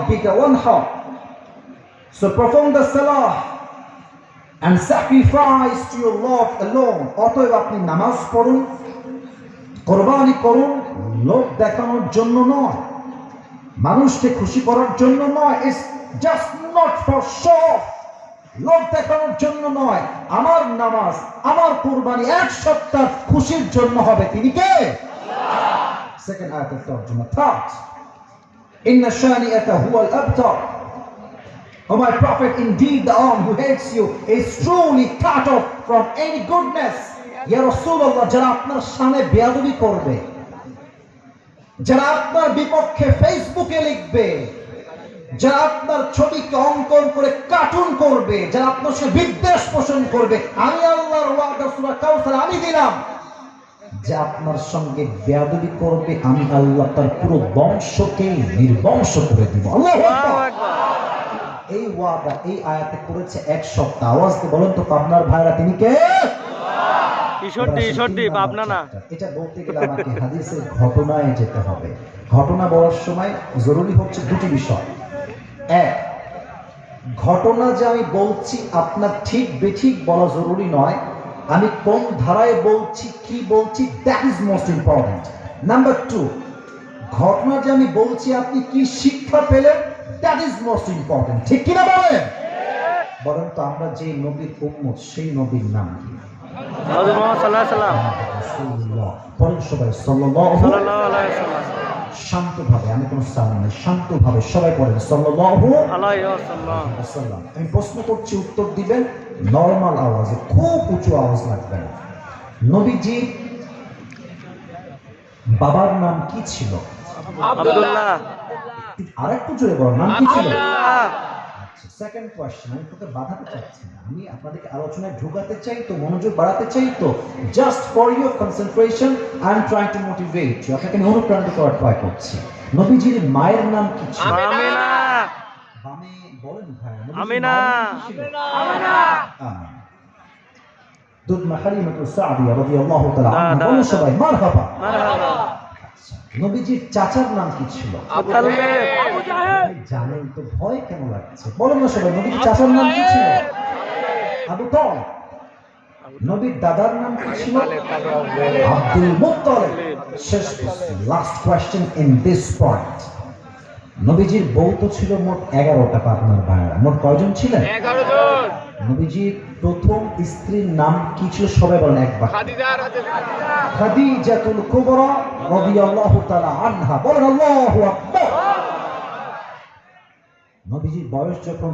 rabbika wanhar. So perform the salah and sacrifice to your Lord alone. অতএব আপনি নামাজ পড়ুন, কোরবানি করুন, লোক দেখানোর জন্য নয়, মানুষকে খুশি করার জন্য নয়। It's just not for show, লোক দেখানোর জন্য নয়। আমার নামাজ, আমার কুরবানি এক সপ্তাহ খুশির জন্য হবে। তিনি কে? সেকেন্ড আয়াতের তরজমা। থার্ড, ইন্না শানিআকা হুয়াল আবতার। O my prophet, indeed the one who hates you is truly cut off from any goodness. Ya Rasulullah, যারা আপনার সামনে বেয়াদবি করবে, যারা আপনার বিপক্ষে ফেসবুকে লিখবে, যারা আপনার ছবিকে অঙ্কন করে কার্টুন করবে, যারা আপনার সাথে বিদ্বেষ পোষণ করবে, আমি আল্লাহর ওয়াদা সূরা কাউসার আমি দিলাম, যে আপনার সঙ্গে বেয়াদবি করবে, আমি আল্লাহ তার পুরো বংশকে নির্বংশ করে দিব। আল্লাহু আকবার। এই ওয়াদা এই আয়াতে করেছে এক সপ্তাহ। আওয়াজকে বলেন তো পাবনার ভাইরা, তিনি কে? ঈশ্বরদী পাবনা না। এটা বলতে গেলে আমাকে হাদিসের ঘটনায় যেতে হবে। ঘটনা বলার সময় জরুরি হচ্ছে দুটি বিষয়। এক, ঘটনা যে আমি বলছি আপনার ঠিক বেঠিক বলা জরুরি নয়, আমি কোন ধারায় বলছি, কি বলছি, that is most important. Number two, ঘটনা যে আমি বলছি আপনি কি শিক্ষা পেলেন, দ্যাট ইজ মোস্ট ইম্পর্টেন্ট। ঠিক কিনা বলেন? বলেন তো আমরা যে নবীর উম্মত, সেই নবীর নাম কি? শান্তভাবে, আমি কোন সাউন্ড নেই, শান্তভাবে সবাই পড়েন সাল্লাল্লাহু আলাইহি ওয়াসাল্লাম। আমি প্রশ্ন করছি, উত্তর দিবেন নরমাল আওয়াজে, খুব উঁচু আওয়াজ লাগবে না। নবীজি বাবার নাম কি ছিল? আব্দুল্লাহ। আরেকটু জোরে বলেন, নাম কি ছিল? সেকেন্ড কোয়েশ্চেন, আমি তোকে বাধাতে চাচ্ছি না, আমি আপনাদেরকে আলোচনায় ঢুকাতে চাই তো, মনোযোগ বাড়াতে চাই তো। Just for your concentration I am trying to motivate you, আপনাকে আমি অনুপ্রাণিত করার ট্রাই করছি। নবীজির মায়ের নাম কি ছিল? আমিনা। বামে বলেন ভাই, আমিনা। আমিনা। দুধমা হালিমাতুস সাদিয়া রাদিয়াল্লাহু তাআলা আনহা। বলেন সবাই মারহাবা। মারহাবা। নবীজির চাচার নাম কি ছিল? আবু তালেব। আবু জাহেল। জানেন তো, ভয় কেন লাগছে? বলেন না সবাই, নবীজির চাচার নাম কি ছিল? আবু তালেব। নবীর দাদার নাম কি ছিল? Abdul Muttalib. শেষ প্রশ্ন, last question in this point. নবীজির বউ তো ছিল মোট 11টা। আপনার ভাইরা মোট কয়জন ছিলেন? 11 জন। নবীজির প্রথম স্ত্রীর নাম কি ছিল? সবাই বলেন একবার। খাদিজাতুল কুবরা রাদিয়াল্লাহু তাআলা আনহা। বলেন আল্লাহু আকবার। নবীজির বয়স যখন